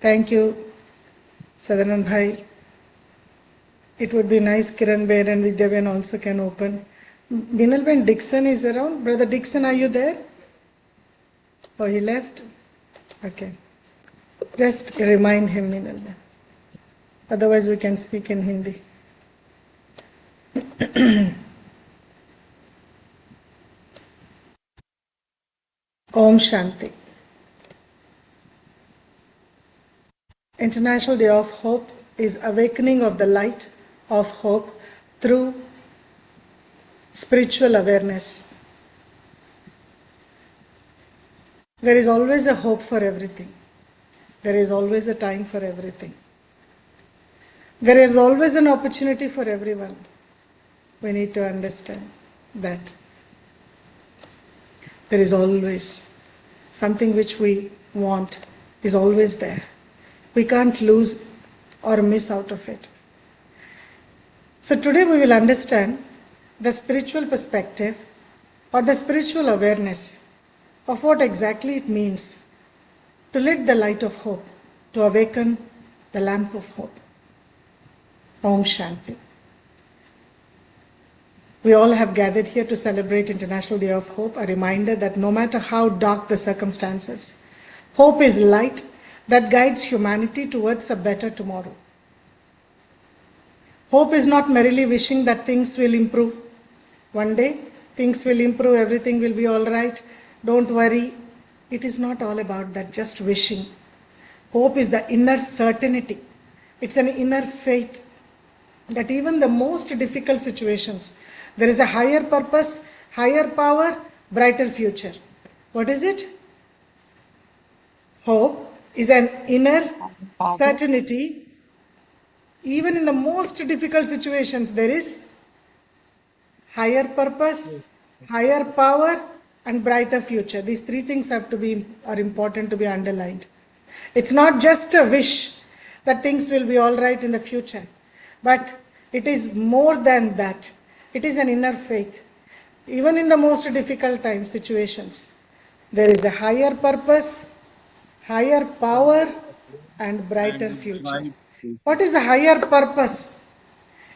Thank you, Sadanand Bhai. It would be nice Kiran Ben and Vidya Ben also can open. Vinal Ben Dixon is around. Brother Dixon, are you there? Oh, he left? Okay. Just remind him, Vinal Ben. Otherwise we can speak in Hindi. Om Shanti. International Day of Hope is awakening of the light of hope through spiritual awareness. There is always a hope for everything. There is always a time for everything. There is always an opportunity for everyone. We need to understand that. There is always something which we want is always there. We can't lose or miss out of it. So today we will understand the spiritual perspective or the spiritual awareness of what exactly it means to lit the light of hope, to awaken the lamp of hope. Om Shanti. We all have gathered here to celebrate International Day of Hope, a reminder that no matter how dark the circumstances, hope is light that guides humanity towards a better tomorrow. Hope is not merely wishing that things will improve. One day, things will improve, everything will be all right, don't worry. It is not all about that, just wishing. Hope is the inner certainty. It's an inner faith that even the most difficult situations, there is a higher purpose, higher power, brighter future. What is it? Hope is an inner certainty. Even in the most difficult situations, there is higher purpose, higher power, and brighter future. These three things are important to be underlined. It's not just a wish that things will be all right in the future, but it is more than that. It is an inner faith. Even in the most difficult times, situations, there is a higher purpose, higher power, and brighter future. What is the higher purpose?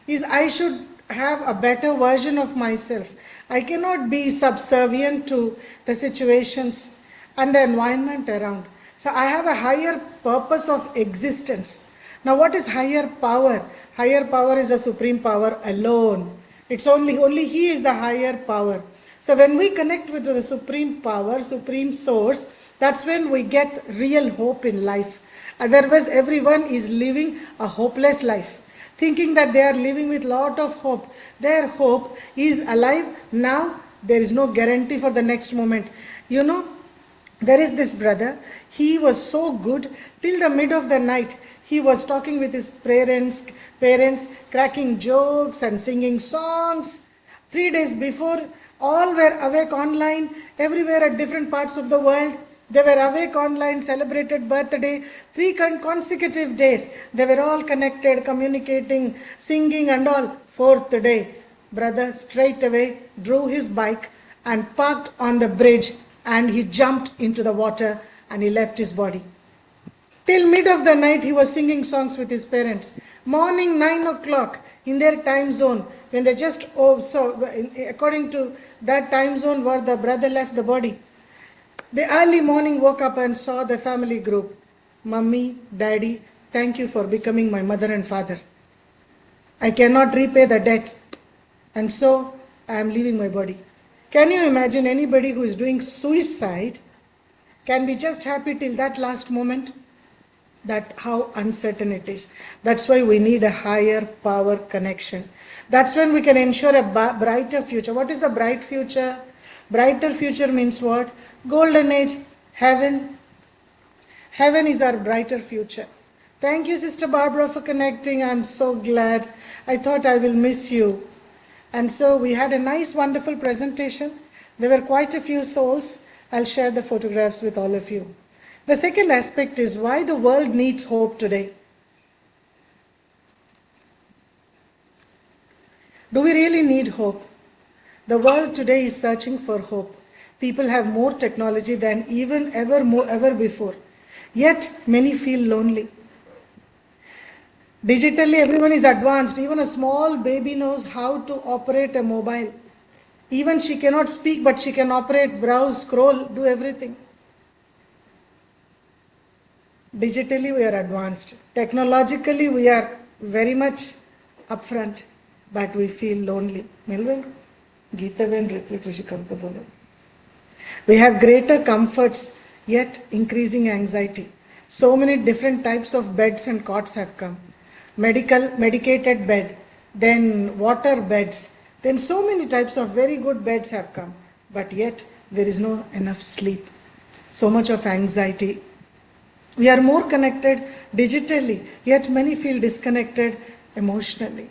Is I should have a better version of myself. I cannot be subservient to the situations and the environment around. So I have a higher purpose of existence. Now what is higher power? Higher power is a supreme power alone. It's only He is the higher power. So when we connect with the supreme power, supreme source, that's when we get real hope in life. Otherwise everyone is living a hopeless life, thinking that they are living with lot of hope. Their hope is alive now. There is no guarantee for the next moment. You know, there is this brother. He was so good till the mid of the night. He was talking with his parents, cracking jokes and singing songs. 3 days before, all were awake online, everywhere at different parts of the world. They were awake online, celebrated birthday, 3 consecutive days. They were all connected, communicating, singing and all. 4th day, brother straight away drew his bike and parked on the bridge, and he jumped into the water and he left his body. Till mid of the night he was singing songs with his parents. Morning 9 o'clock in their time zone, when they just, according to that time zone where the brother left the body, the early morning woke up and saw the family group. Mummy, Daddy, thank you for becoming my mother and father. I cannot repay the debt, and so I am leaving my body. Can you imagine anybody who is doing suicide can be just happy till that last moment? That how uncertain it is. That's why we need a higher power connection. That's when we can ensure a brighter future. What is a bright future? Brighter future means what? Golden age, heaven. Heaven is our brighter future. Thank you, Sister Barbara, for connecting. I'm so glad. I thought I will miss you. And so we had a nice, wonderful presentation. There were quite a few souls. I'll share the photographs with all of you. The second aspect is why the world needs hope today. Do we really need hope? The world today is searching for hope. People have more technology than ever before. Yet many feel lonely. Digitally, everyone is advanced. Even a small baby knows how to operate a mobile. Even she cannot speak, but she can operate, browse, scroll, do everything. Digitally, we are advanced. Technologically, we are very much upfront, but we feel lonely. We have greater comforts, yet increasing anxiety. So many different types of beds and cots have come. Medicated bed, then water beds, then so many types of very good beds have come. But yet there is no enough sleep. So much of anxiety. We are more connected digitally, yet many feel disconnected emotionally.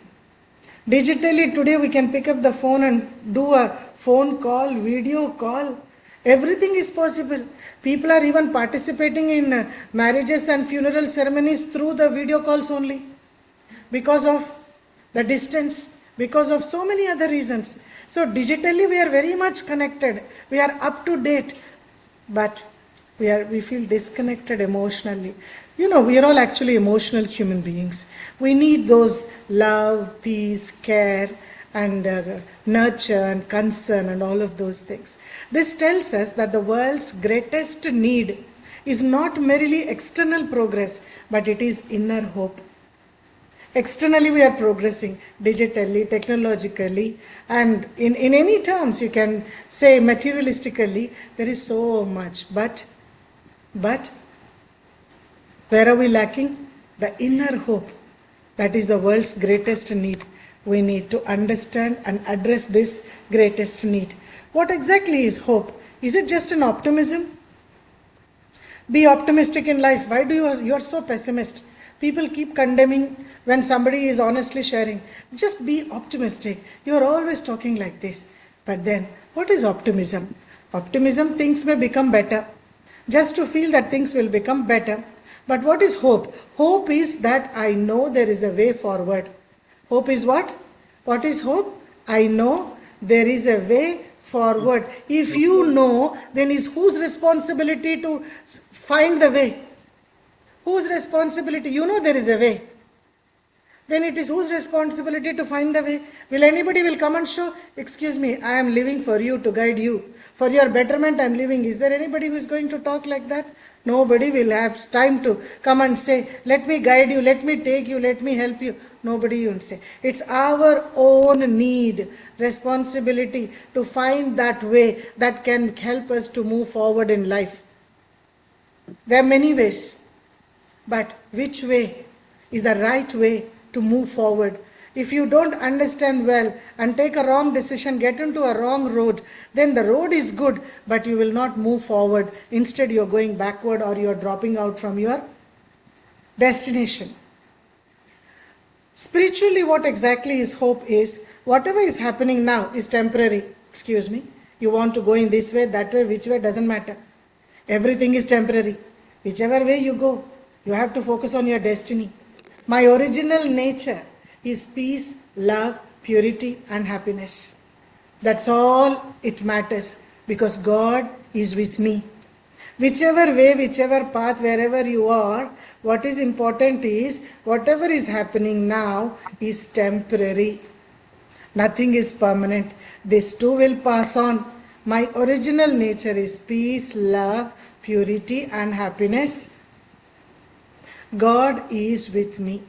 Digitally, today we can pick up the phone and do a phone call, video call. Everything is possible. People are even participating in marriages and funeral ceremonies through the video calls only because of the distance, because of so many other reasons. So, digitally, we are very much connected. We are up to date, but we feel disconnected emotionally. We are all actually emotional human beings. We need those love, peace, care, and nurture and concern and all of those things. This tells us that the world's greatest need is not merely external progress, but it is inner hope. Externally, we are progressing digitally, technologically, and in any terms, you can say materialistically, there is so much. But where are we lacking? The inner hope. That is the world's greatest need. We need to understand and address this greatest need. What exactly is hope? Is it just an optimism? Be optimistic in life. Why do you are so pessimist? People keep condemning when somebody is honestly sharing. Just be optimistic. You are always talking like this. But then, what is optimism? Optimism, things may become better. Just to feel that things will become better. But what is hope? Hope is that I know there is a way forward. Hope is what? What is hope? I know there is a way forward. If you know, then is whose responsibility to find the way? Whose responsibility? You know there is a way. Then it is whose responsibility to find the way? Will anybody will come and show, excuse me, I am living for you, to guide you. For your betterment I am living. Is there anybody who is going to talk like that? Nobody will have time to come and say, let me guide you, let me take you, let me help you. Nobody will say. It's our own need, responsibility to find that way that can help us to move forward in life. There are many ways. But which way is the right way to move forward? If you don't understand well and take a wrong decision, get into a wrong road, then the road is good, but you will not move forward. Instead, you're going backward or you're dropping out from your destination. Spiritually, what exactly is hope is, whatever is happening now is temporary. Excuse me. You want to go in this way, that way, which way, doesn't matter. Everything is temporary. Whichever way you go, you have to focus on your destiny. My original nature is peace, love, purity, and happiness. That's all it matters because God is with me. Whichever way, whichever path, wherever you are, what is important is whatever is happening now is temporary. Nothing is permanent. This too will pass on. My original nature is peace, love, purity, and happiness. God is with me.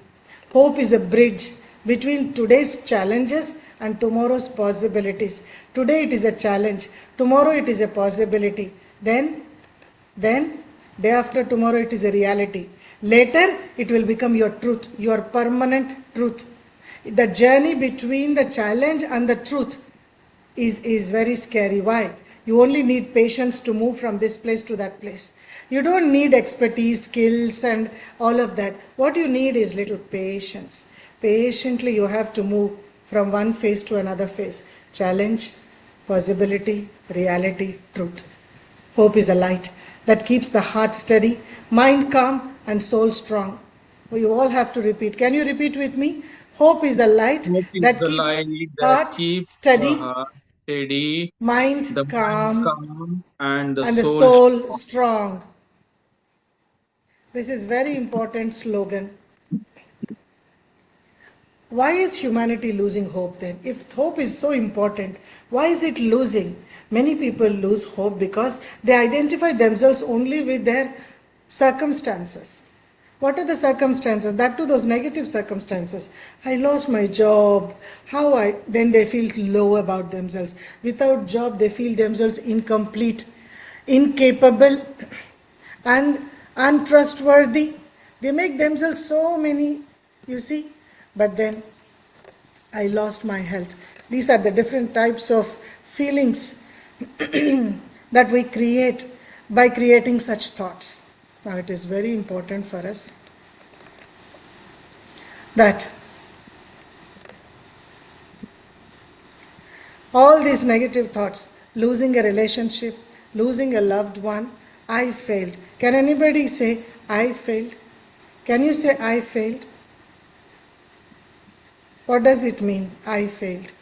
Hope is a bridge between today's challenges and tomorrow's possibilities. Today it is a challenge. Tomorrow it is a possibility. Then, day after tomorrow it is a reality. Later it will become your truth, your permanent truth. The journey between the challenge and the truth is very scary. Why? You only need patience to move from this place to that place. You don't need expertise, skills, and all of that. What you need is little patience. Patiently, you have to move from one phase to another phase. Challenge, possibility, reality, truth. Hope is a light that keeps the heart steady, mind calm, and soul strong. We all have to repeat. Can you repeat with me? Hope is a light Hope is that the keeps light that heart keeps the steady, heart steady, mind the mind calm, calm, and the and the soul soul strong. strong. This is very important slogan. Why is humanity losing hope then? If hope is so important, why is it losing? Many people lose hope because they identify themselves only with their circumstances. What are the circumstances? That too, those negative circumstances. I lost my job. Then they feel low about themselves. Without job, they feel themselves incomplete, incapable, and untrustworthy. They make themselves so many, you see. But then I lost my health. These are the different types of feelings that we create by creating such thoughts. Now it is very important for us that all these negative thoughts, losing a relationship, losing a loved one, I failed. Can anybody say, I failed? Can you say, I failed? What does it mean, I failed?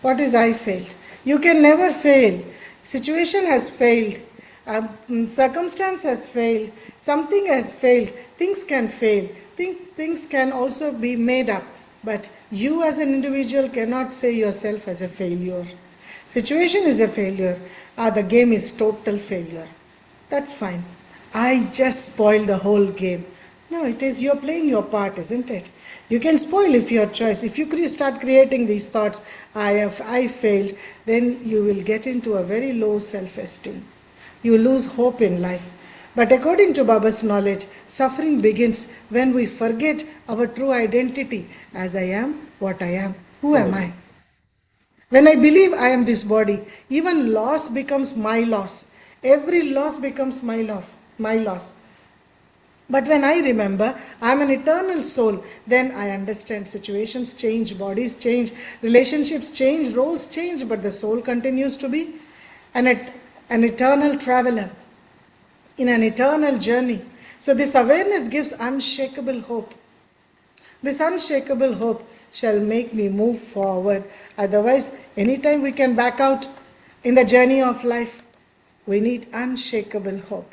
What is I failed? You can never fail. Situation has failed. Circumstance has failed. Something has failed. Things can fail. Things can also be made up. But you as an individual cannot say yourself as a failure. Situation is a failure. The game is total failure. That's fine. I just spoiled the whole game. No, it is you're playing your part, isn't it? You can spoil if your choice. If you start creating these thoughts, I failed, then you will get into a very low self-esteem. You lose hope in life. But according to Baba's knowledge, suffering begins when we forget our true identity as I am, what I am, who am I? When I believe I am this body, even loss becomes my loss. Every loss becomes my loss. But when I remember I am an eternal soul, then I understand situations change, bodies change, relationships change, roles change, but the soul continues to be an eternal traveler in an eternal journey. So this awareness gives unshakable hope. This unshakable hope shall make me move forward. Otherwise, anytime we can back out in the journey of life, we need unshakable hope.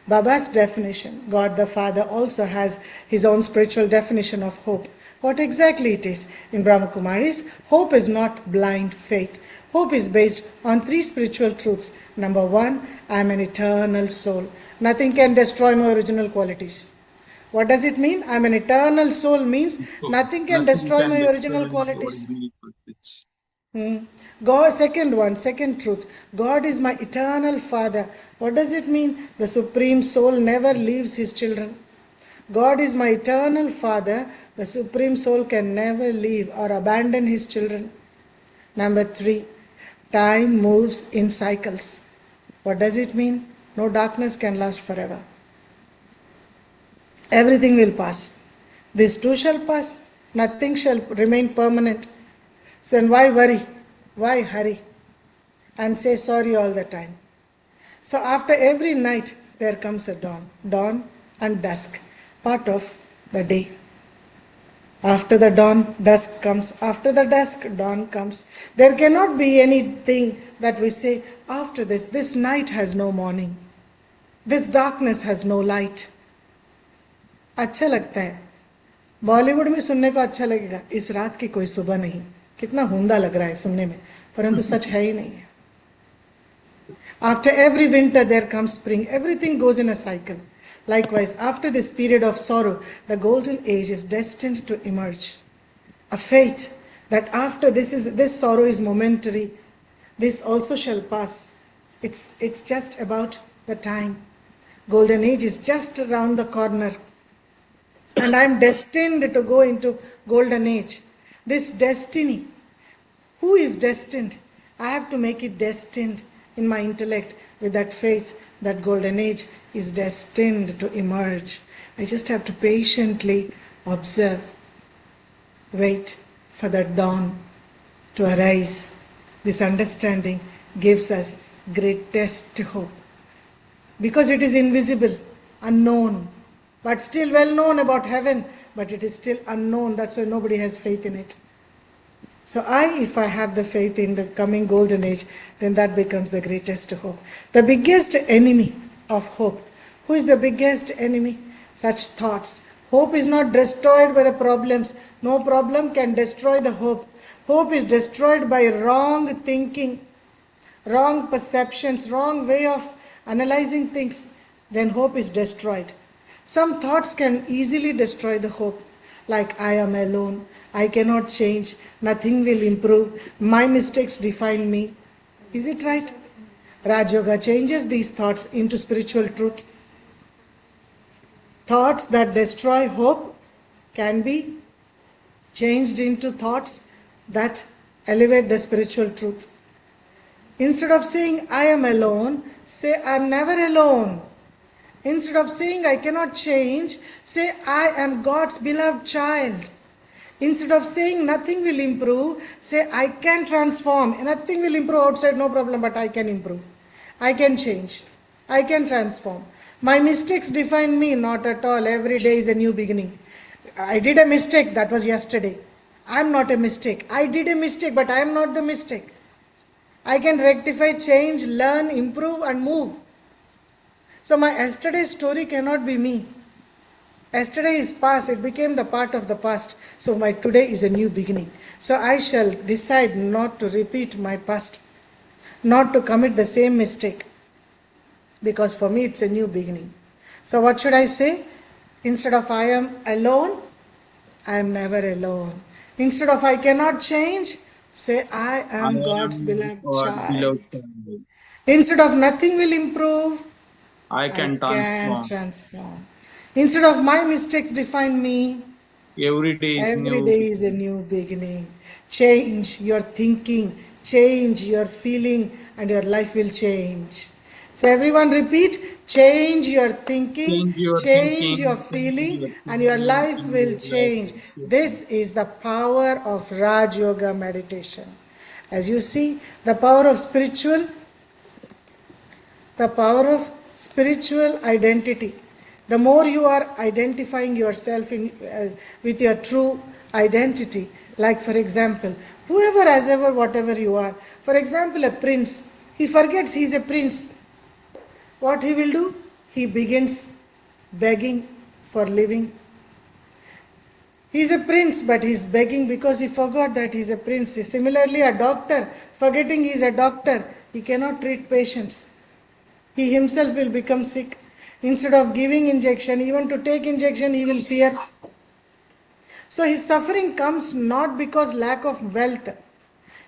Baba's definition, God the Father also has his own spiritual definition of hope. What exactly it is? In Brahma Kumaris, hope is not blind faith. Hope is based on 3 spiritual truths. Number 1, I am an eternal soul. Nothing can destroy my original qualities. What does it mean? I am an eternal soul means nothing can destroy my original qualities. God, second truth. God is my eternal Father. What does it mean? The Supreme Soul never leaves his children. God is my eternal Father. The Supreme Soul can never leave or abandon his children. Number 3, time moves in cycles. What does it mean? No darkness can last forever. Everything will pass. This too shall pass. Nothing shall remain permanent. So then why worry? Why hurry? And say sorry all the time. So after every night, there comes a dawn. Dawn and dusk, part of the day. After the dawn, dusk comes. After the dusk, dawn comes. There cannot be anything that we say, after this night has no morning. This darkness has no light. अच्छा लगता है. बॉलीवुड में सुनने को अच्छा लगेगा, इस रात की कोई सुबह नहीं. कितना हुंदा लग रहा है सुनने में, परंतु सच है ही नहीं है. After every winter there comes spring. Everything goes in a cycle. Likewise, after this period of sorrow, the golden age is destined to emerge. A faith that after this sorrow is momentary, this also shall pass. It's just about the time. Golden age is just around the corner. And I am destined to go into golden age. This destiny, who is destined? I have to make it destined in my intellect with that faith that golden age is destined to emerge. I just have to patiently observe, wait for that dawn to arise. This understanding gives us greatest hope. Because it is invisible, unknown, but still well known about heaven, but it is still unknown. That's why nobody has faith in it. So if I have the faith in the coming golden age, then that becomes the greatest hope. The biggest enemy of hope. Who is the biggest enemy? Such thoughts. Hope is not destroyed by the problems. No problem can destroy the hope. Hope is destroyed by wrong thinking, wrong perceptions, wrong way of analyzing things. Then hope is destroyed. Some thoughts can easily destroy the hope, like I am alone, I cannot change, nothing will improve, my mistakes define me. Is it right? Raj Yoga changes these thoughts into spiritual truth. Thoughts that destroy hope can be changed into thoughts that elevate the spiritual truth. Instead of saying I am alone, say I am never alone. Instead of saying I cannot change, say I am God's beloved child. Instead of saying nothing will improve, say I can transform. Nothing will improve outside, no problem, but I can improve. I can change. I can transform. My mistakes define me, not at all. Every day is a new beginning. I did a mistake, that was yesterday. I am not a mistake. I did a mistake, but I am not the mistake. I can rectify, change, learn, improve and move. So my yesterday's story cannot be me. Yesterday is past, it became the part of the past. So my today is a new beginning. So I shall decide not to repeat my past, not to commit the same mistake. Because for me it's a new beginning. So what should I say? Instead of I am alone, I am never alone. Instead of I cannot change, say I I am God's am beloved God child. beloved child. Instead of nothing will improve, I I can can transform. transform. Instead of my mistakes define me, Every day is every new. day is a new beginning. Change your thinking, change your feeling, and your life will change. So everyone repeat, change your thinking, Change your change your thinking, change feeling, your and your feeling, life and will your life change. will change. This is the power of Raj Yoga meditation. As you see, the power of spiritual identity. The more you are identifying yourself with your true identity, like for example, whoever has ever, whatever you are, for example, a prince, he forgets he is a prince. What he will do? He begins begging for living. He is a prince, but he is begging because he forgot that he is a prince. Similarly, a doctor, forgetting he is a doctor, he cannot treat patients. He himself will become sick. Instead of giving injection, even to take injection, he will fear. So his suffering comes not because lack of wealth.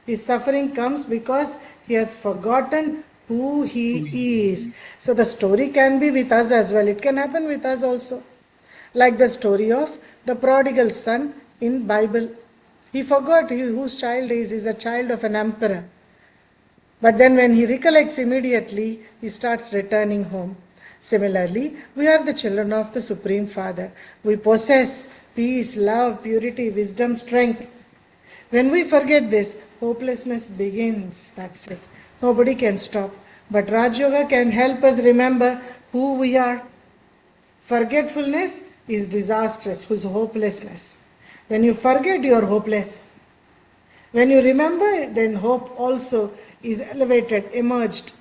His suffering comes because he has forgotten who he is. So the story can be with us as well. It can happen with us also. Like the story of the prodigal son in Bible. He forgot whose child he is. He is a child of an emperor. But then when he recollects immediately, he starts returning home. Similarly, we are the children of the Supreme Father. We possess peace, love, purity, wisdom, strength. When we forget this, hopelessness begins. That's it. Nobody can stop. But Raj Yoga can help us remember who we are. Forgetfulness is disastrous, whose hopelessness. When you forget, you are hopeless. When you remember, then hope also is elevated, emerged.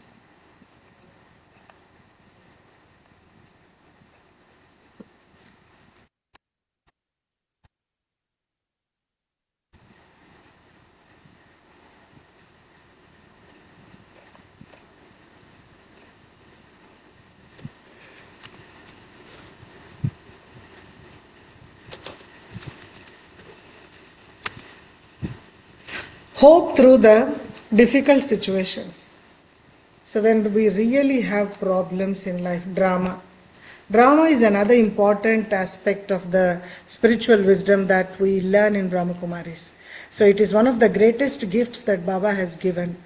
Hope through the difficult situations. So when we really have problems in life, drama. Drama is another important aspect of the spiritual wisdom that we learn in Brahma Kumaris. So it is one of the greatest gifts that Baba has given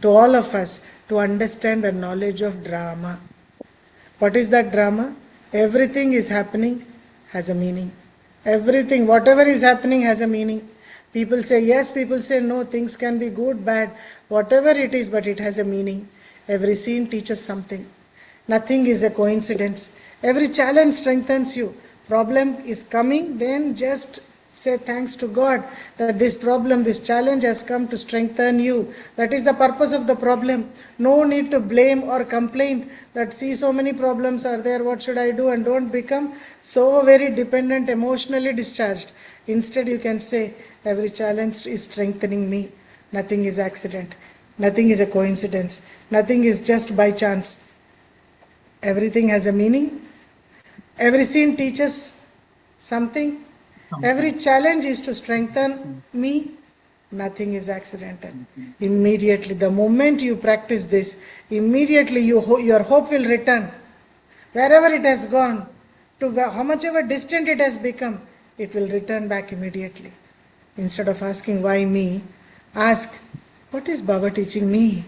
to all of us to understand the knowledge of drama. What is that drama? Everything is happening has a meaning. Everything, whatever is happening has a meaning. People say yes, people say no, things can be good, bad, whatever it is, but it has a meaning. Every scene teaches something. Nothing is a coincidence. Every challenge strengthens you. Problem is coming, then just Say thanks to God that this problem, this challenge has come to strengthen you. That is the purpose of the problem. No need to blame or complain that see so many problems are there, what should I do? And don't become so very dependent, emotionally discharged. Instead you can say every challenge is strengthening me. Nothing is accident. Nothing is a coincidence. Nothing is just by chance. Everything has a meaning. Every scene teaches something. Every challenge is to strengthen me. Nothing is accidental. Immediately, the moment you practice this, immediately your hope will return. Wherever it has gone, to how much ever distant it has become, it will return back immediately. Instead of asking why me, ask, what is Baba teaching me?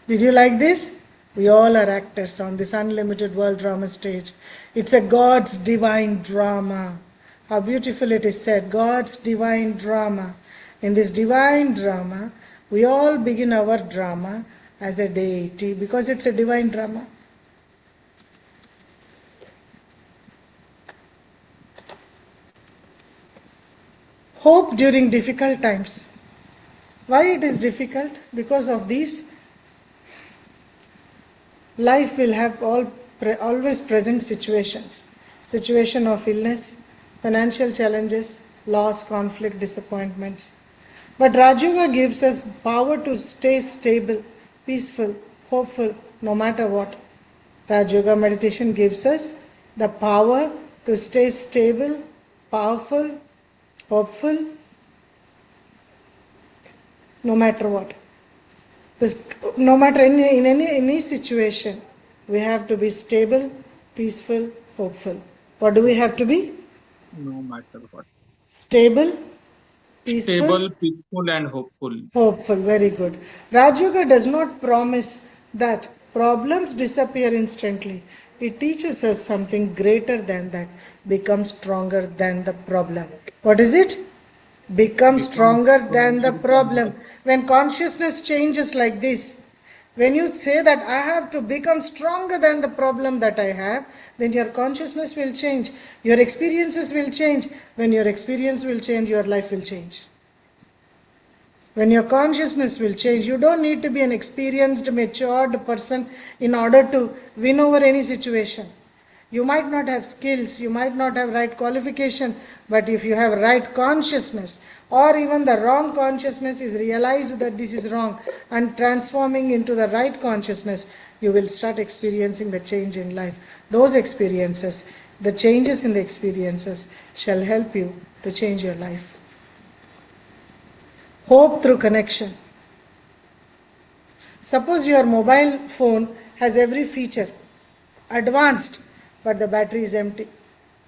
Did you like this? We all are actors on this unlimited world drama stage. It's a God's divine drama. How beautiful it is said, God's divine drama. In this divine drama, we all begin our drama as a deity because it's a divine drama. Hope during difficult times. Why it is difficult? Because of these. Life will have always present situations. Situation of illness, financial challenges, loss, conflict, disappointments. But Raj Yoga gives us power to stay stable, peaceful, hopeful, no matter what. Raj Yoga meditation gives us the power to stay stable, powerful, hopeful, no matter what. No matter in any situation, we have to be stable, peaceful, hopeful. What do we have to be? No matter what. Stable, peaceful, Stable, peaceful, and hopeful. Hopeful, very good. Raj Yoga does not promise that problems disappear instantly. It teaches us something greater than that. Become stronger than the problem. What is it? Become stronger than the problem. When consciousness changes like this, when you say that I have to become stronger than the problem that I have, then your consciousness will change. Your experiences will change. When your experience will change, your life will change. When your consciousness will change, you don't need to be an experienced, matured person in order to win over any situation. You might not have skills, you might not have right qualification, but if you have right consciousness, or even the wrong consciousness is realized that this is wrong and transforming into the right consciousness, you will start experiencing the change in life. Those experiences, the changes in the experiences shall help you to change your life. Hope through connection. Suppose your mobile phone has every feature, advanced, but the battery is empty.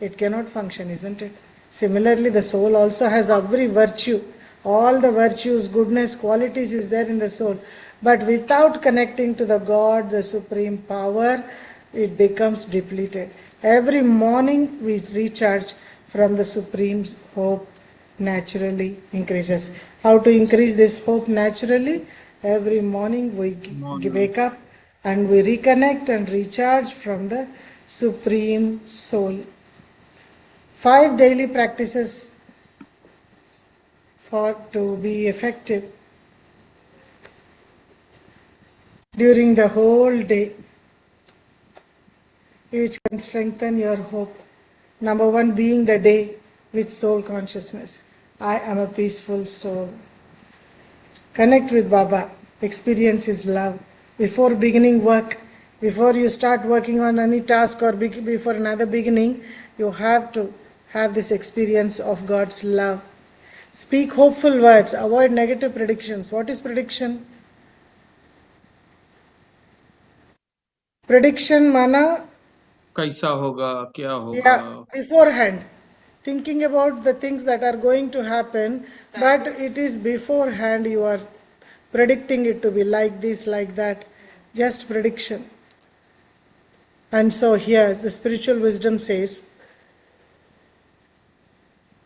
It cannot function, isn't it? Similarly, the soul also has every virtue. All the virtues, goodness, qualities is there in the soul. But without connecting to the God, the supreme power, it becomes depleted. Every morning we recharge from the supreme hope, naturally increases. How to increase this hope naturally? Every morning we wake up and we reconnect and recharge from the Supreme Soul. 5 daily practices for to be effective during the whole day, which can strengthen your hope. Number 1, being the day with soul consciousness. I am a peaceful soul. Connect with Baba. Experience His love. Before beginning work, before you start working on any task or before another beginning, you have to have this experience of God's love. Speak hopeful words. Avoid negative predictions. What is prediction? Prediction mana? कैसा होगा, क्या होगा? Yeah, beforehand. Thinking about the things that are going to happen, but it is beforehand you are predicting it to be like this, like that. Just prediction. And so here the spiritual wisdom says,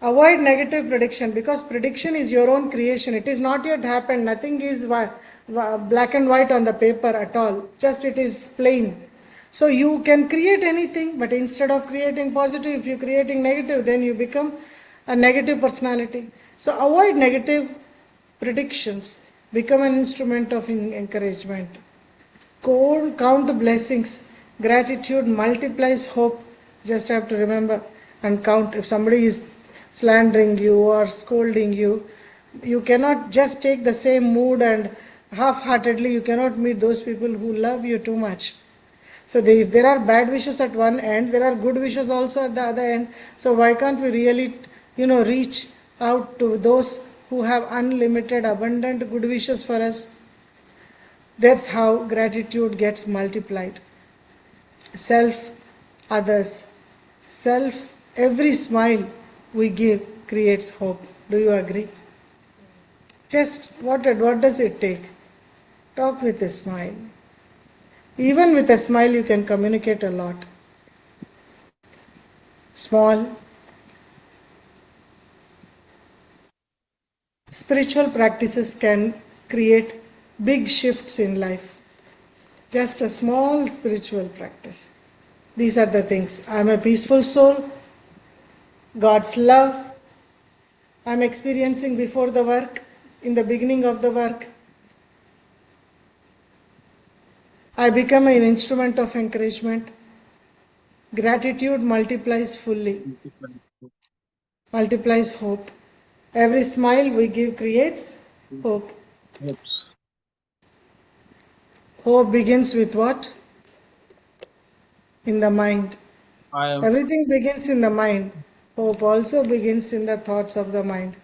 avoid negative prediction, because prediction is your own creation. It is not yet happened. Nothing is black and white on the paper at all. Just it is plain. So you can create anything, but instead of creating positive, if you're creating negative, then you become a negative personality. So avoid negative predictions. Become an instrument of encouragement. Count blessings. Gratitude multiplies hope. Just have to remember and count. If somebody is slandering you or scolding you, you cannot just take the same mood and half-heartedly, you cannot meet those people who love you too much. So if there are bad wishes at one end, there are good wishes also at the other end. So why can't we really, reach out to those who have unlimited, abundant good wishes for us? That's how gratitude gets multiplied. Self, others, self, every smile we give creates hope. Do you agree? Just what does it take? Talk with a smile. Even with a smile, you can communicate a lot. Small spiritual practices can create big shifts in life. Just a small spiritual practice. These are the things. I am a peaceful soul. God's love I am experiencing before the work, in the beginning of the work. I become an instrument of encouragement. Gratitude multiplies fully, multiplies hope. Every smile we give creates hope. Hopes. Hope begins with what? In the mind. I am. Everything begins in the mind. Hope also begins in the thoughts of the mind.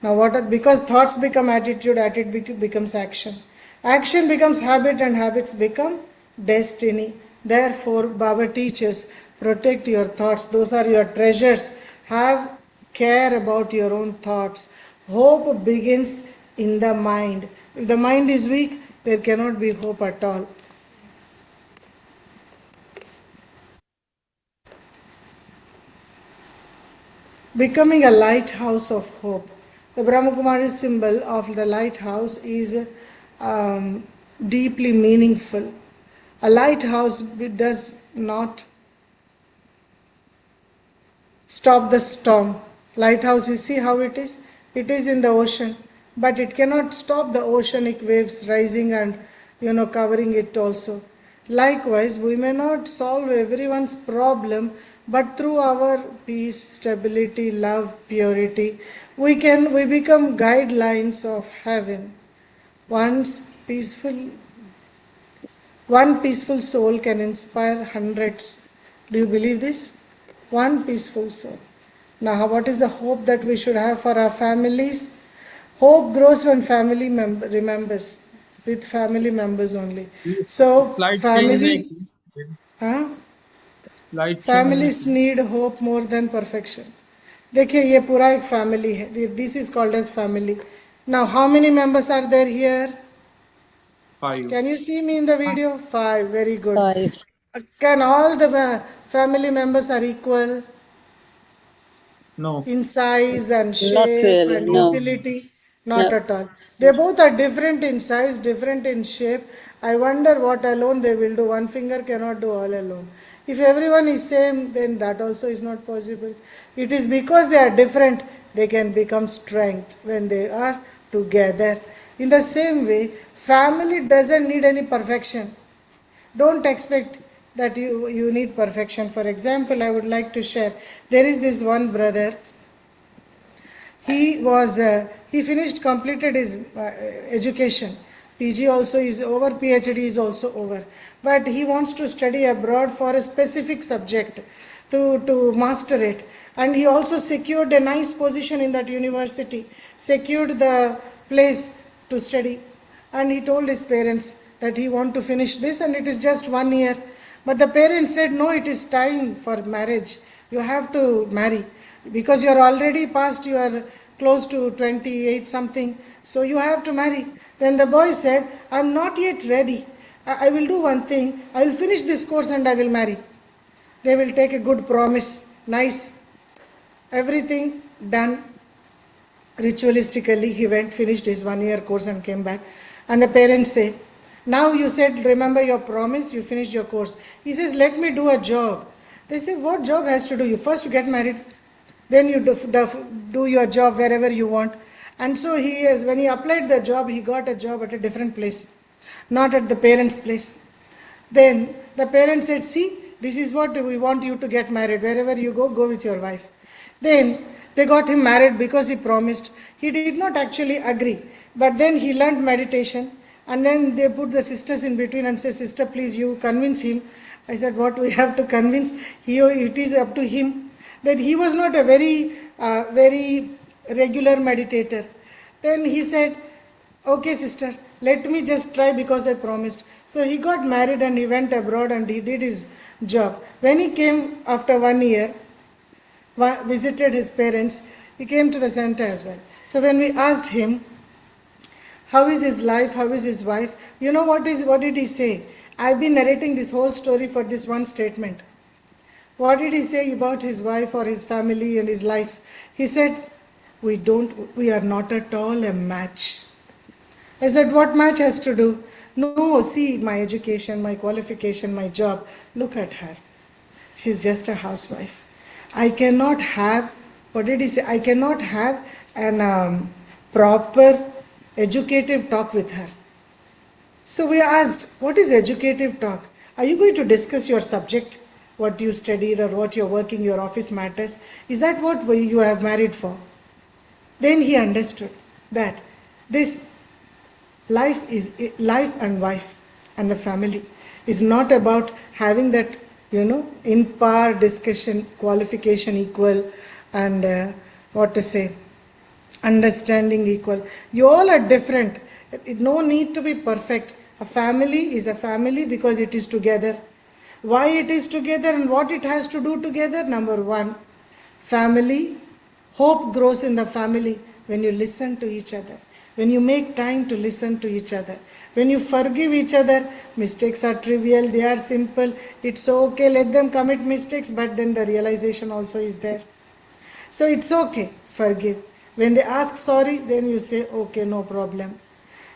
Now, because thoughts become attitude, attitude becomes action. Action becomes habit, and habits become destiny. Therefore, Baba teaches protect your thoughts. Those are your treasures. Have care about your own thoughts. Hope begins in the mind. If the mind is weak, there cannot be hope at all. Becoming a lighthouse of hope. The Brahma Kumaris symbol of the lighthouse is deeply meaningful. A lighthouse does not stop the storm. Lighthouse, you see how it is? It is in the ocean, but it cannot stop the oceanic waves rising and covering it also. Likewise, we may not solve everyone's problem, but through our peace, stability, love, purity, we become guidelines of heaven. Once peaceful One peaceful soul can inspire hundreds. Do you believe this? One peaceful soul. Now, what is the hope that we should have for our families? Hope grows when family remembers, with family members only. So, Slight change नहीं families, की. huh? Slight change नहीं families की. need hope more than perfection. देखिए ये पूरा एक family है. This is called as family. Now, how many members are there here? 5. Can you see me in the video? 5. Very good. 5. Can all the family members are equal No. in size and Not shape really, and no. utility? Not No. at all. They both are different in size, different in shape. I wonder what alone they will do. One finger cannot do all alone. If everyone is same, then that also is not possible. It is because they are different, they can become strength when they are together. In the same way, family doesn't need any perfection. Don't expect that you need perfection. For example, I would like to share. There is this one brother. He finished, completed his education. PG also is over, PhD is also over. But he wants to study abroad for a specific subject to master it. And he also secured a nice position in that university, secured the place to study. And he told his parents that he want to finish this and it is just 1 year. But the parents said, no, it is time for marriage. You have to marry because you are already past, you are close to 28 something. So you have to marry. Then the boy said, I am not yet ready. I will do one thing. I will finish this course and I will marry. They will take a good promise. Nice. Everything done. Ritualistically, he went, finished his 1 year course and came back. And the parents say, Now you said, remember your promise, you finished your course. He says, let me do a job. They say, what job has to do? You first get married, then you do your job wherever you want. And so when he applied the job, he got a job at a different place, not at the parents' place. Then the parents said, see, this is what we want you to get married. Wherever you go with your wife. Then they got him married because he promised. He did not actually agree. But then he learned meditation. And then they put the sisters in between and said, sister, please, you convince him. I said, what we have to convince? It is up to him. That he was not a very regular meditator. Then he said, okay, sister, let me just try because I promised. So he got married and he went abroad and he did his job. When he came after 1 year, visited his parents, he came to the center as well. So when we asked him, how is his life, how is his wife, you know what did he say? I've been narrating this whole story for this one statement. What did he say about his wife or his family and his life? He said, we are not at all a match. I said, what match has to do? No, see my education, my qualification, my job. Look at her. She's just a housewife. I cannot have, what did he say? I cannot have an proper educative talk with her. So we asked, what is educative talk? Are you going to discuss your subject, what you studied or what you're working, your office matters? Is that what you have married for? Then he understood that this life and wife and the family is not about having that, in par discussion, qualification equal and understanding equal. You all are different. No need to be perfect. A family is a family because it is together. Why it is together and what it has to do together? Number one, family. Hope grows in the family when you listen to each other. When you make time to listen to each other. When you forgive each other, mistakes are trivial, they are simple. It's okay, let them commit mistakes, but then the realization also is there. So it's okay, forgive. When they ask sorry, then you say, okay, no problem.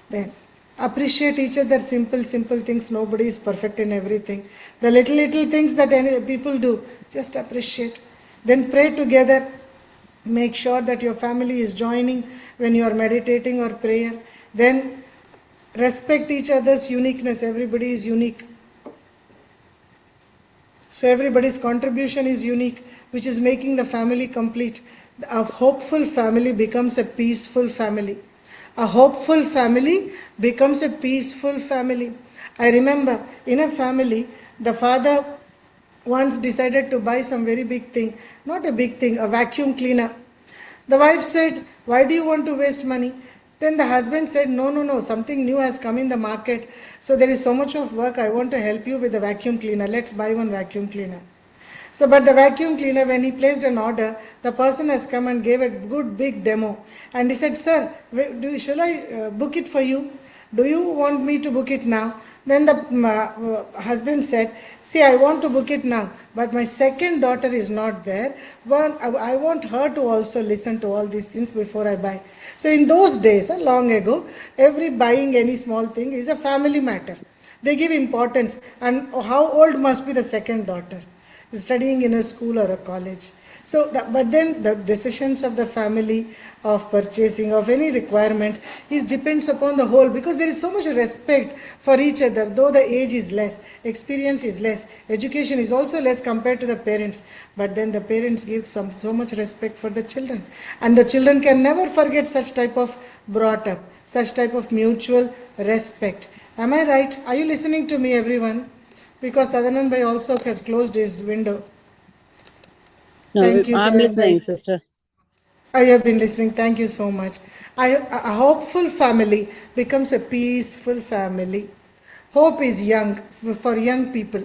Then appreciate each other, simple things. Nobody is perfect in everything. The little things that people do, just appreciate. Then pray together. Make sure that your family is joining when you are meditating or prayer. Then respect each other's uniqueness. Everybody is unique. So everybody's contribution is unique, which is making the family complete. A hopeful family becomes a peaceful family. A hopeful family becomes a peaceful family. I remember in a family, the father once decided to buy some very big thing. Not a big thing, a vacuum cleaner. The wife said, why do you want to waste money? Then the husband said, no, something new has come in the market. So there is so much of work, I want to help you with the vacuum cleaner. Let's buy one vacuum cleaner. So, but the vacuum cleaner, when he placed an order, the person has come and gave a good big demo. And he said, sir, shall I book it for you? Do you want me to book it now? Then the husband said, see, I want to book it now, but my second daughter is not there. Well, I want her to also listen to all these things before I buy. So in those days, long ago, every buying any small thing is a family matter. They give importance. And how old must be the second daughter? Studying in a school or a college. So, but then the decisions of the family of purchasing of any requirement depends upon the whole, because there is so much respect for each other. Though the age is less, experience is less, education is also less compared to the parents, but then the parents give so much respect for the children, and the children can never forget such type of brought up, such type of mutual respect. Am I right? Are you listening to me, everyone? Because Sadanand Bhai also has closed his window. No, Thank you, I'm Sadanand listening, Bhai. sister. I have been listening. Thank you so much. A hopeful family becomes a peaceful family. Hope is young, for young people.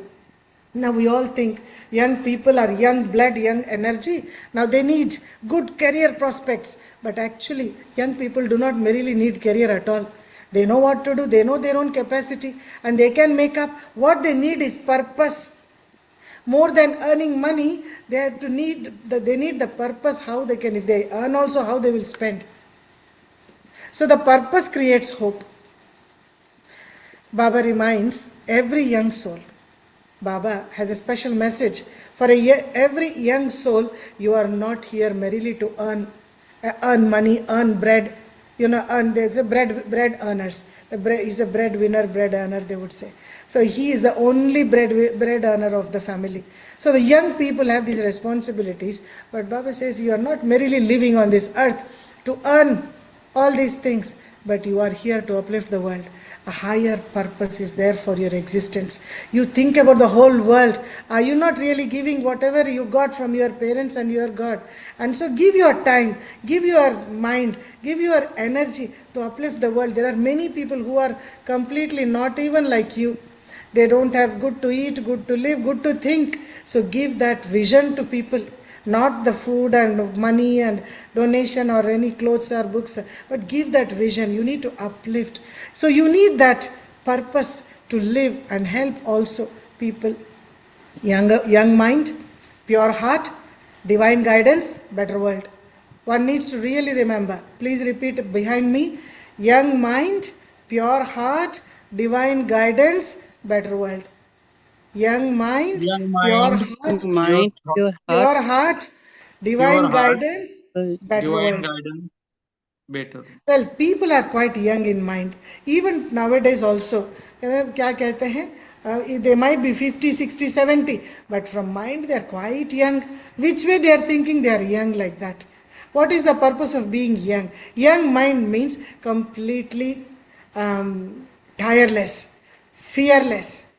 Now we all think young people are young blood, young energy. Now they need good career prospects. But actually, young people do not merely need career at all. They know what to do. They know their own capacity. And they can make up. What they need is purpose. More than earning money, they need the purpose, how they can, if they earn also, how they will spend. So the purpose creates hope. Baba reminds every young soul. Baba has a special message for every young soul. You are not here merely to earn money, earn bread. There's a bread earners. The bread is a breadwinner, bread earner. They would say. So he is the only bread earner of the family. So the young people have these responsibilities. But Baba says you are not merely living on this earth to earn all these things, but you are here to uplift the world. A higher purpose is there for your existence. You think about the whole world. Are you not really giving whatever you got from your parents and your God? And so give your time, give your mind, give your energy to uplift the world. There are many people who are completely not even like you. They don't have good to eat, good to live, good to think. So give that vision to people. Not the food and money and donation or any clothes or books, but give that vision. You need to uplift. So you need that purpose to live and help also people. Young mind, pure heart, divine guidance, better world. One needs to really remember. Please repeat behind me. Young mind, pure heart, divine guidance, better world. Young mind, Young pure mind, heart, pure Mind, thought, pure heart, pure heart, pure divine heart, guidance, better divine world. guidance, better. Well, people are quite young in mind. Even nowadays also. क्या कहते हैं? They might be 50, 60, 70, but from mind they are quite young. Which way they are thinking they are young like that? What is the purpose of being young? Young mind means completely tireless, fearless,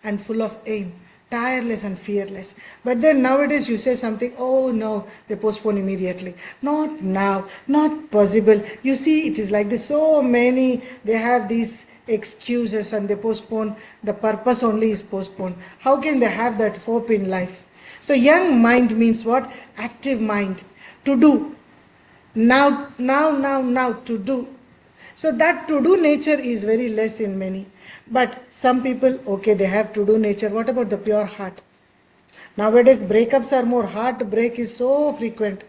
and full of aim, tireless and fearless. But then nowadays you say something, oh no, they postpone immediately. Not now, not possible. You see, it is like this. So many, they have these excuses and they postpone. The purpose only is postponed. How can they have that hope in life? So young mind means what? Active mind. To do. Now, to do. So that to do nature is very less in many. But some people, okay, they have to do nature. What about the pure heart? Nowadays breakups are more. Heartbreak is so frequent.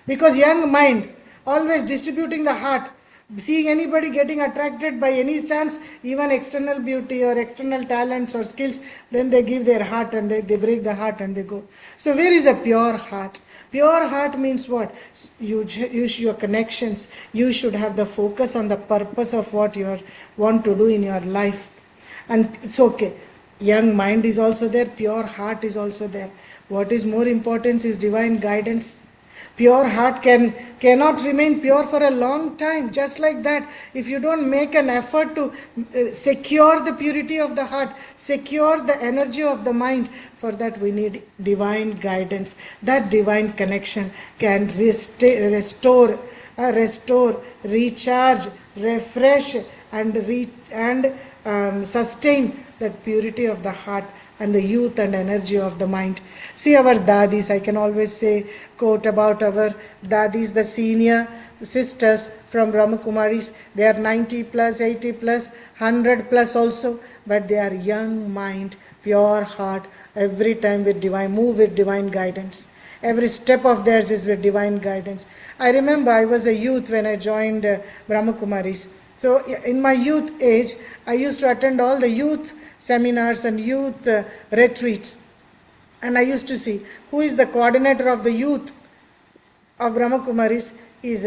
Because young mind, always distributing the heart, seeing anybody getting attracted by any chance, even external beauty or external talents or skills, then they give their heart and they break the heart and they go. So where is the pure heart? Pure heart means what? Your connections. You should have the focus on the purpose of what you want to do in your life. And it's okay. Young mind is also there, pure heart is also there. What is more important is divine guidance. Pure heart cannot remain pure for a long time. Just like that, if you don't make an effort to secure the purity of the heart, secure the energy of the mind, for that we need divine guidance. That divine connection can restore, recharge, refresh, and sustain that purity of the heart and the youth and energy of the mind. See our dadis, I can always say, quote about our dadis, the senior sisters from Brahma Kumaris. They are 90 plus, 80 plus, 100 plus also, but they are young mind, pure heart, every time with divine, move with divine guidance. Every step of theirs is with divine guidance. I remember I was a youth when I joined Brahma Kumaris. So in my youth age, I used to attend all the youth seminars and youth retreats. And I used to see who is the coordinator of the youth of Brahma Kumaris is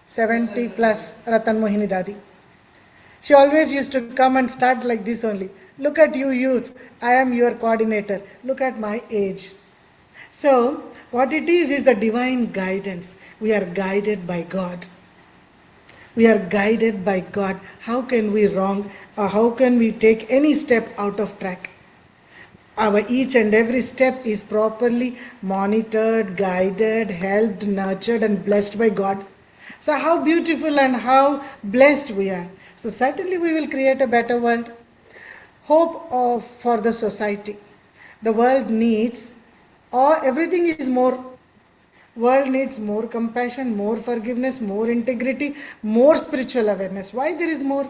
70 plus Ratan Mohini Dadi. She always used to come and start like this only. Look at you youth, I am your coordinator. Look at my age. So what it is the divine guidance. We are guided by God. We are guided by God. How can we wrong or how can we take any step out of track? Our each and every step is properly monitored, guided, helped, nurtured and blessed by God. So how beautiful and how blessed we are. So certainly we will create a better world. Hope for the society. The world needs, everything is more. World needs more compassion, more forgiveness, more integrity, more spiritual awareness. Why there is more?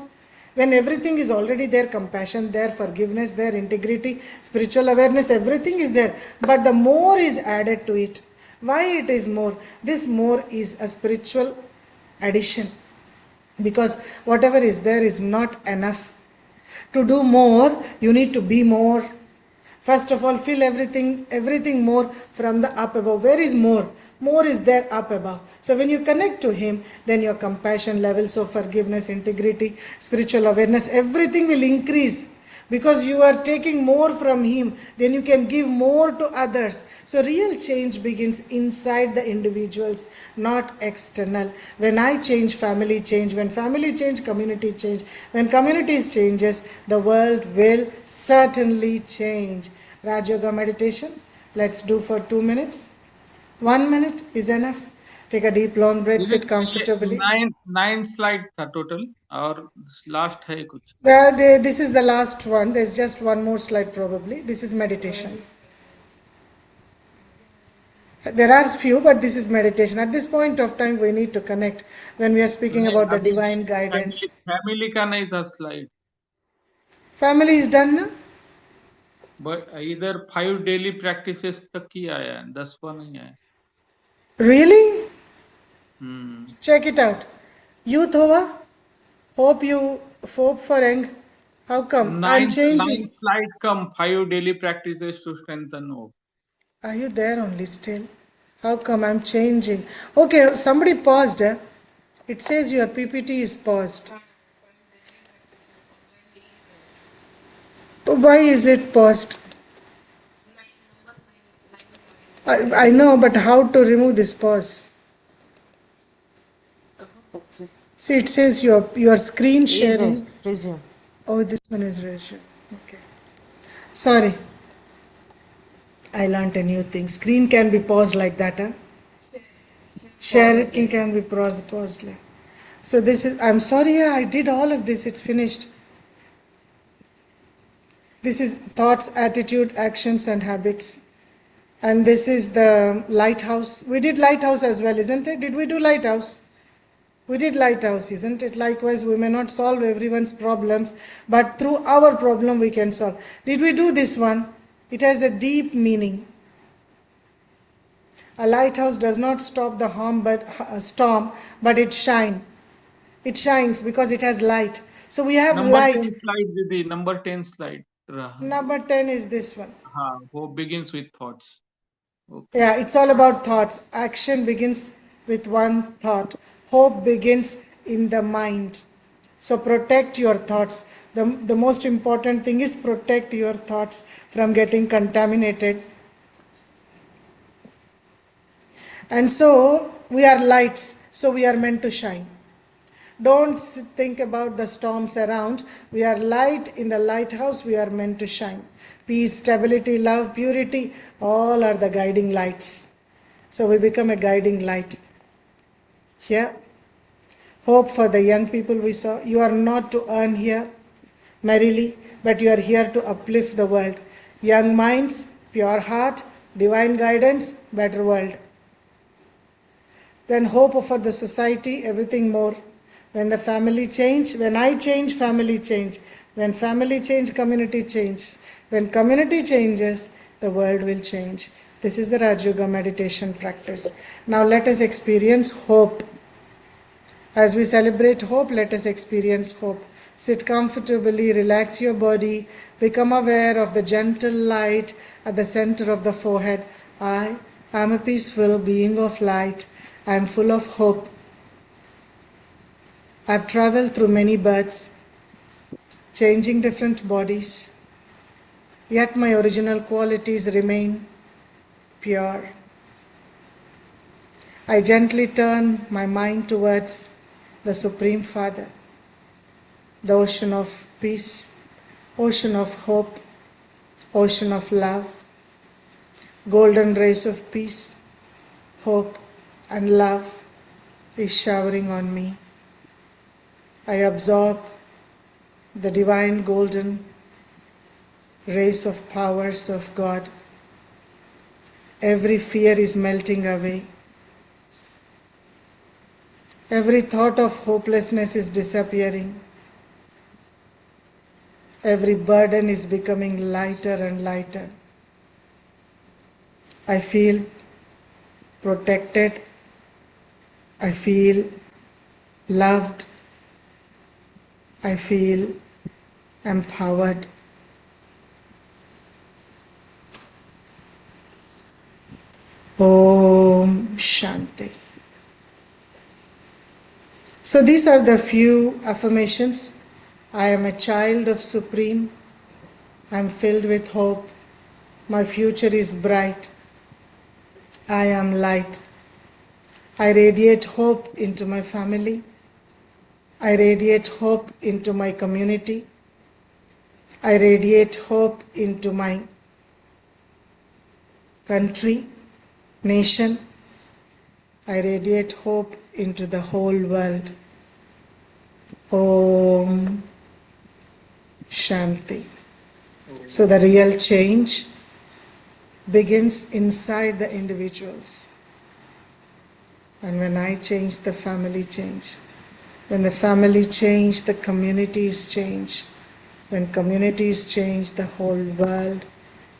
When everything is already there, compassion there, forgiveness there, integrity, spiritual awareness, everything is there. But the more is added to it. Why it is more? This more is a spiritual addition. because whatever is there is not enough. To do more, you need to be more. First of all, feel everything more from the up above. Where is more? More is there up above. So when you connect to Him, then your compassion levels of forgiveness, integrity, spiritual awareness, everything will increase. Because you are taking more from Him, then you can give more to others. So real change begins inside the individuals, not external. When I change, family change. When family change, community change. When communities changes, the world will certainly change. Raj Yoga meditation, let's do for 2 minutes. 1 minute is enough. Take a deep long breath, sit ये comfortably. Nine slide था total और last है कुछ This is the last one. There's just one more slide probably. This is meditation. There are few, but this is meditation. At this point of time, we need to connect when we are speaking नहीं about the अभी divine family guidance. Family का नहीं था slide Family is done now? But इधर 5 daily practices तक ही आया है 10वां नहीं आया Really? Hmm Check it out. Youth Hova? Hope for young. How come? I'm nine changing. Slide come 5 daily practices to strengthen hope Are you there only still? How come I'm changing? Okay, somebody paused. It says your PPT is paused. Why is it paused? I know, but how to remove this pause? See, it says your screen sharing. Resume. Oh, this one is resume. Okay. Sorry, I learned a new thing. Screen can be paused like that, huh? Sharing can be paused like. So this is. I'm sorry, yeah, I did all of this. It's finished. This is thoughts, attitude, actions, and habits. And this is the lighthouse. We did lighthouse as well, isn't it? Did we do lighthouse? We did lighthouse, isn't it? Likewise, we may not solve everyone's problems, but through our problem we can solve. Did we do this one? It has a deep meaning. A lighthouse does not stop the storm, but it shines. It shines because it has light. So we have number light. 10 slide दीदी number 10 slide रहा Number 10 is this one. हाँ वो begins with thoughts okay Yeah, it's all about thoughts. Action begins with one thought. Hope begins in the mind. So protect your thoughts. The most important thing is protect your thoughts from getting contaminated. And so we are lights, so we are meant to shine. Don't think about the storms around. We are light in the lighthouse, we are meant to shine. Peace, stability, love, purity, all are the guiding lights. So we become a guiding light. Here, hope for the young people we saw. You are not to earn here merrily, but you are here to uplift the world. Young minds, pure heart, divine guidance, better world. Then hope for the society, everything more. When the family change, when I change, family change. When family change, community change. When community changes, the world will change. This is the Raj Yoga meditation practice. Now let us experience hope. As we celebrate hope, let us experience hope. Sit comfortably, relax your body, become aware of the gentle light at the center of the forehead. I am a peaceful being of light. I am full of hope. I have traveled through many births, changing different bodies, yet my original qualities remain pure. I gently turn my mind towards the Supreme Father, the ocean of peace, ocean of hope, ocean of love, golden rays of peace, hope, and love is showering on me. I absorb the divine golden rays of powers of God. Every fear is melting away. Every thought of hopelessness is disappearing. Every burden is becoming lighter and lighter. I feel protected. I feel loved. I feel empowered. Om Shanti. So these are the few affirmations. I am a child of Supreme. I am filled with hope. My future is bright. I am light. I radiate hope into my family. I radiate hope into my community. I radiate hope into my country, nation. I radiate hope into the whole world. Om Shanti. So the real change begins inside the individuals. And when I change, the family change. When the family change, the communities change. When communities change, the whole world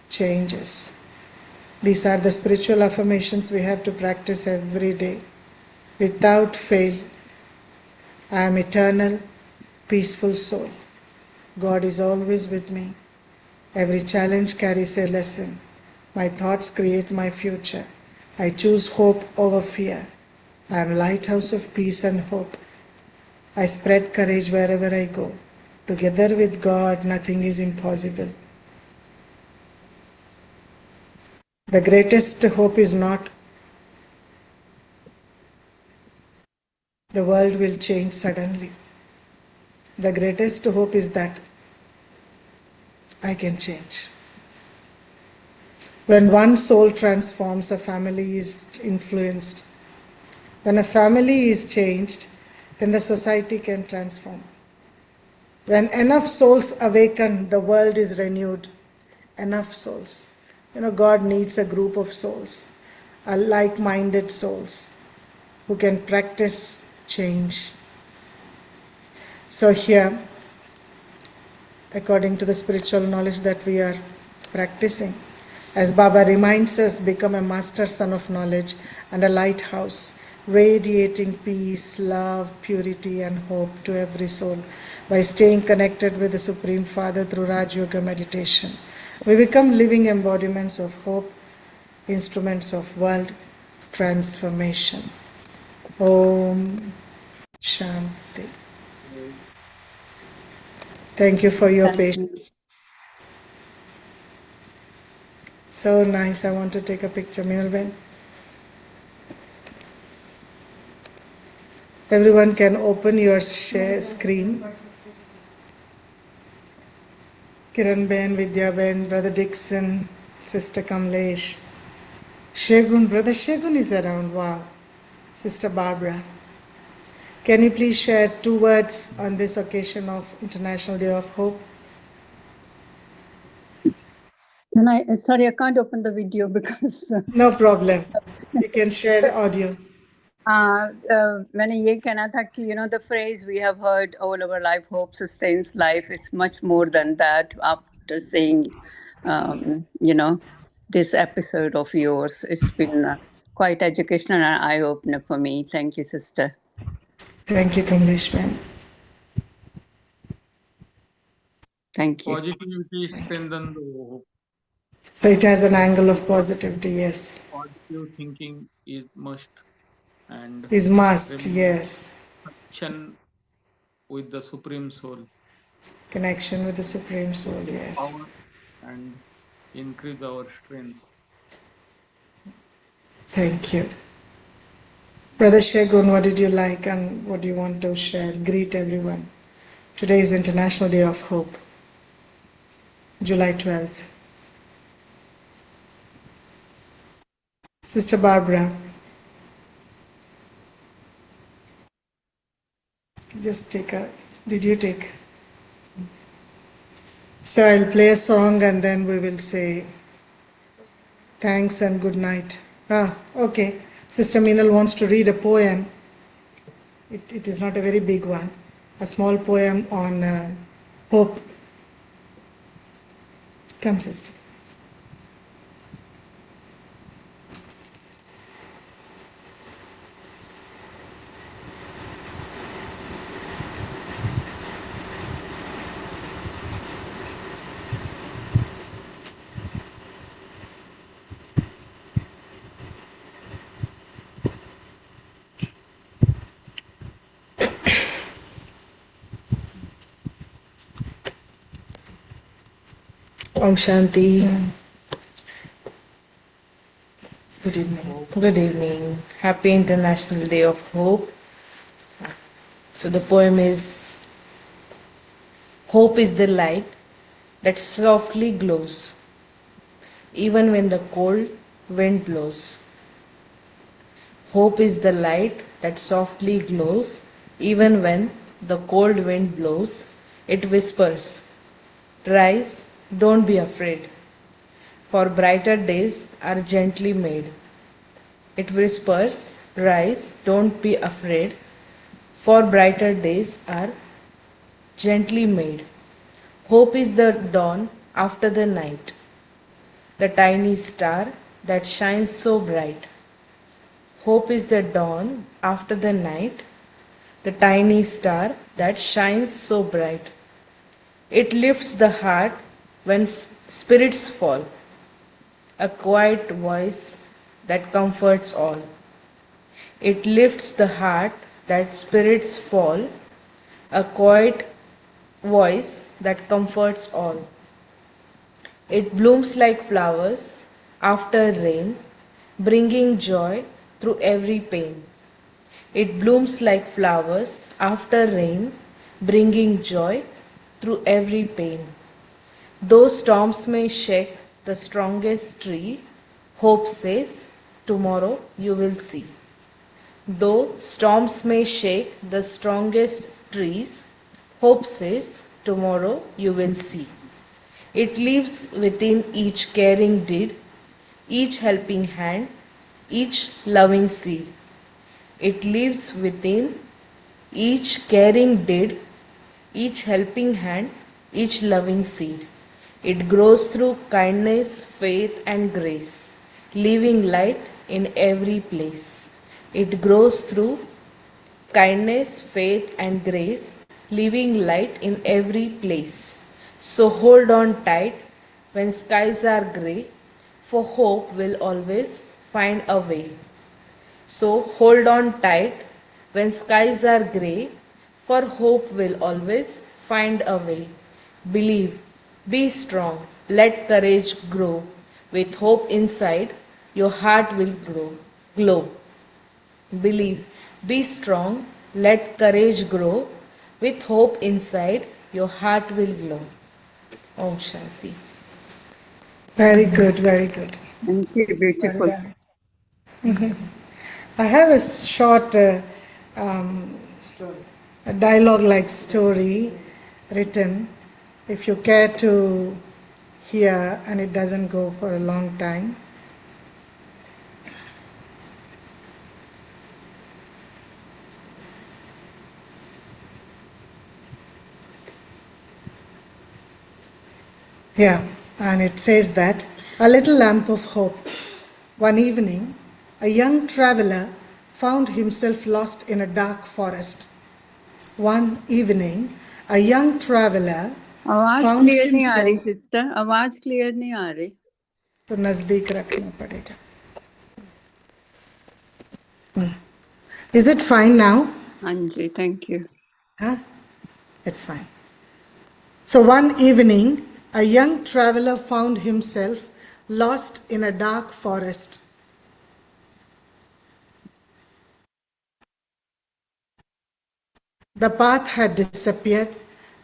changes. These are the spiritual affirmations we have to practice every day. Without fail, I am eternal, peaceful soul. God is always with me. Every challenge carries a lesson. My thoughts create my future. I choose hope over fear. I am lighthouse of peace and hope. I spread courage wherever I go. Together with God, nothing is impossible. The greatest hope is not the world will change suddenly. The greatest hope is that I can change. When one soul transforms, a family is influenced. When a family is changed, then the society can transform. When enough souls awaken, the world is renewed. Enough souls. God needs a group of souls, like-minded souls who can practice change. So here, according to the spiritual knowledge that we are practicing, as Baba reminds us, become a master son of knowledge and a lighthouse, radiating peace, love, purity and hope to every soul by staying connected with the Supreme Father through Raj Yoga meditation. We become living embodiments of hope, instruments of world transformation. Om Shanti. Thank you for your Thank you. patience. So nice. I want to take a picture, Minalben. Everyone can open your share screen. Kiran Ben, Vidya Ben, Brother Dixon, Sister Kamlesh. Shegun, Brother Shegun is around. Wow. Sister Barbara. Can you please share 2 words on this occasion of International Day of Hope? Sorry, I can't open the video because No problem. You can share audio. मैंने ये कहना था कि the phrase we have heard all our life, hope sustains life, is much more than that. After saying this episode of yours, it's been quite educational and eye-opener for me. Thank you, sister. Thank you, Kamlesh Ben. Thank you. Positivity strengthens the hope. So it has an angle of positivity, yes. Positive thinking is must, and Is must, remember yes. connection with the Supreme Soul, Connection with the Supreme Soul, yes. power, and increase our strength. Thank you. Brother Shegun, what did you like and what do you want to share? Greet everyone. Today is International Day of Hope, July 12th. Sister Barbara, did you take? So I'll play a song and then we will say thanks and good night. Okay. Sister Meenal wants to read a poem. It is not a very big one. A small poem on hope. Come, sister. Om Shanti. Good evening. Good evening. Happy International Day of Hope. So the poem is Hope is the light that softly glows, even when the cold wind blows. Hope is the light that softly glows, even when the cold wind blows. It whispers, rise, don't be afraid, for brighter days are gently made. It whispers, rise, don't be afraid, for brighter days are gently made. Hope is the dawn after the night, the tiny star that shines so bright. Hope is the dawn after the night, the tiny star that shines so bright. It lifts the heart when spirits fall, a quiet voice that comforts all. It lifts the heart that spirits fall, a quiet voice that comforts all. It blooms like flowers after rain, bringing joy through every pain. It blooms like flowers after rain, bringing joy through every pain. Though storms may shake the strongest tree, hope says, tomorrow you will see. Though storms may shake the strongest trees, hope says, tomorrow you will see. It lives within each caring deed, each helping hand, each loving seed. It lives within each caring deed, each helping hand, each loving seed. It grows through kindness, faith, and grace, leaving light in every place. It grows through kindness, faith, and grace, leaving light in every place. So hold on tight when skies are grey, for hope will always find a way. So hold on tight when skies are grey, for hope will always find a way. Believe, be strong, let courage grow. With hope inside, your heart will glow. Believe, be strong, let courage grow. With hope inside, your heart will glow. Om Shanti. Very good, very good. Thank you, beautiful. I have a short a dialogue-like story written. If you care to hear, and it doesn't go for a long time. Yeah, and it says that a little lamp of hope. One evening, a young traveler found himself lost in a dark forest. One evening, a young traveler आवाज found clear नहीं आ रही himself. Sister, आवाज clear नहीं आ रही. तो नजदीक रखना पड़ेगा. Is it fine now? हाँ जी, thank you. Huh? It's fine. So one evening, a young traveler found himself lost in a dark forest. The path had disappeared,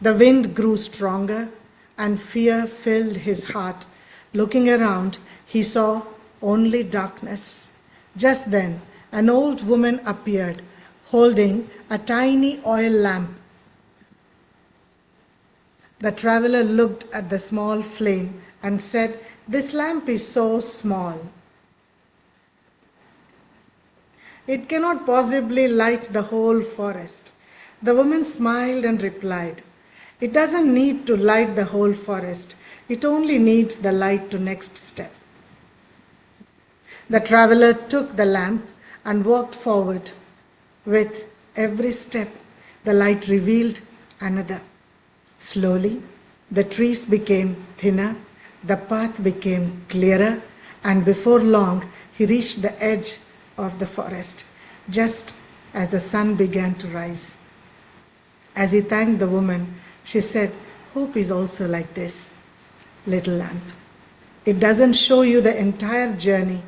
the wind grew stronger, and fear filled his heart. Looking around, he saw only darkness. Just then, an old woman appeared, holding a tiny oil lamp. The traveler looked at the small flame and said, "This lamp is so small. It cannot possibly light the whole forest." The woman smiled and replied, "It doesn't need to light the whole forest. It only needs the light to next step." The traveler took the lamp and walked forward. With every step, the light revealed another. Slowly, the trees became thinner, the path became clearer, and before long, he reached the edge of the forest, just as the sun began to rise. As he thanked the woman, she said, "Hope is also like this. little lamp. It doesn't show you the entire journey.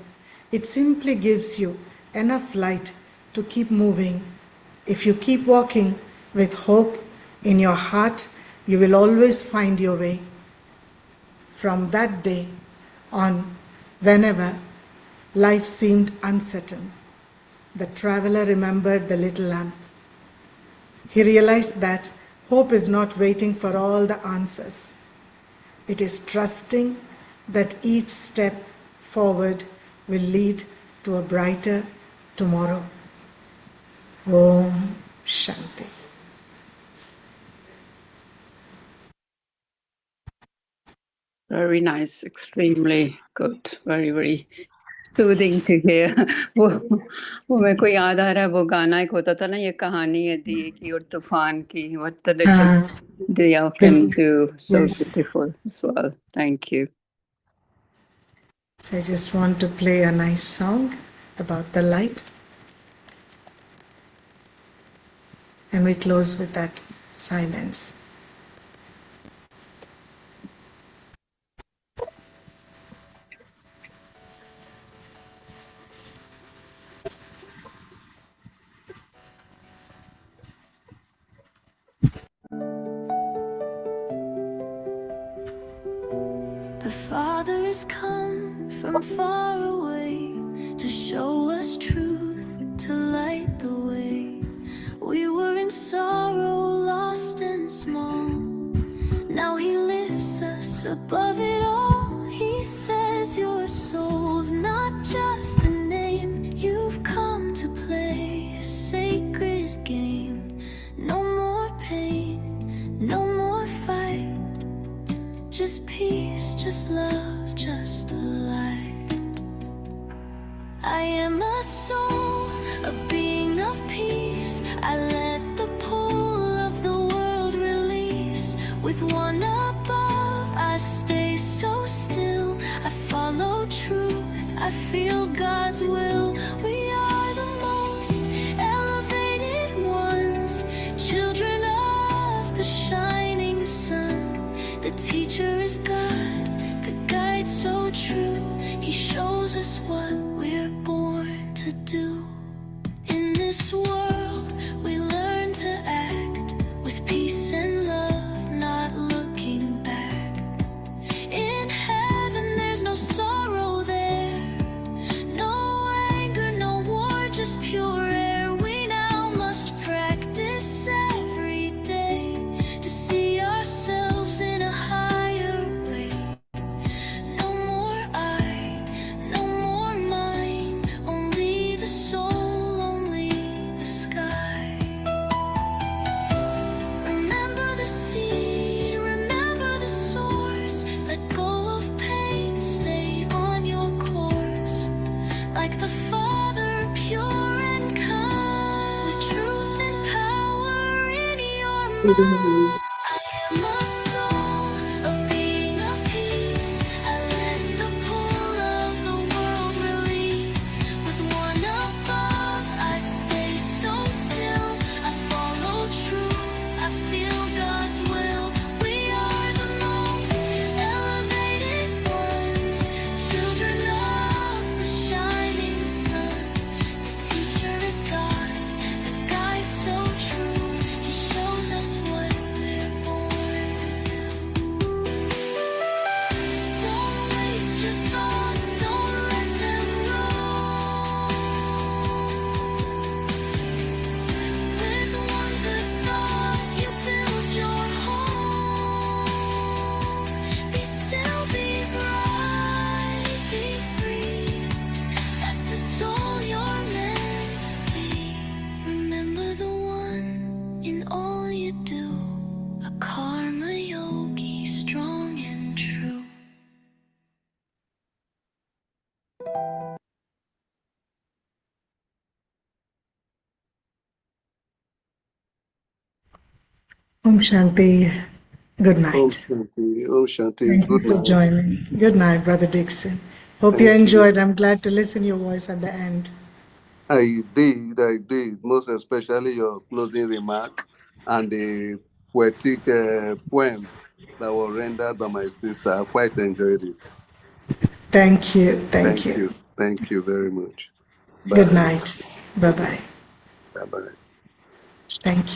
It simply gives you enough light to keep moving. If you keep walking with hope in your heart, you will always find your way. From that day on, whenever life seemed uncertain, the traveler remembered the little lamp. He realized that hope is not waiting for all the answers. It is trusting that each step forward will lead to a brighter tomorrow. Om Shanti. Very nice, extremely good, very, very soothing to hear. वो मेरे को याद आ रहा है वो गाना एक होता था ना ये कहानी है दिए की और तूफान की what the little diya can do. So Yes. beautiful as well. Thank you. So I just want to play a nice song about the light. And we close with that silence. The Father has come from far away to show us truth, to light the way. We were in sorrow, lost and small. Now He lifts us above it all. He says your soul's not just a name. You've come to play a sacred game. No more pain, no more fight. Just peace, just love, just a light. I am a soul, a being of peace. I let the pull of the world release. With one above, I stay so still. I follow truth, I feel God's will. We are the most elevated ones, children of the shining sun. The teacher is God, the guide so true. He shows us what we're born to do. In this world, we learn to act with peace and love, not looking back. In heaven, there's no sorrow there, no anger, no war, just pure air. We now must practice every day to see ourselves in a higher way. No more I, no more mine, only the soul, only the sky. Remember the seed, remember the source. Let go of pain, stay on your course. Like the Father, pure and kind, with truth and power in your mind. I am a soul, a being of peace. I let the pull of the world release. With one above, I stay so still. I follow truth, I feel God's will. We are the most elevated ones, children of the shining sun. The teacher is God, the guide so true. He shows us what we're born to do. Don't waste your thoughts, don't let them roam. With one good thought, you build your home. Be still, be bright, be free. That's the soul you're meant to be. Remember the one in all you do, a karma yogi, strong and true. Om Shanti. Good night. Om Shanti. Om Shanti. Thank you Good for night. joining. Good night, Brother Dixon. Hope you Thank you. enjoyed. I'm glad to listen your voice at the end. I did. Most especially your closing remark and the poetic poem that was rendered by my sister. I quite enjoyed it. Thank you. Thank you. Thank you very much. Bye. Good night. Bye bye. Bye bye. Thank you.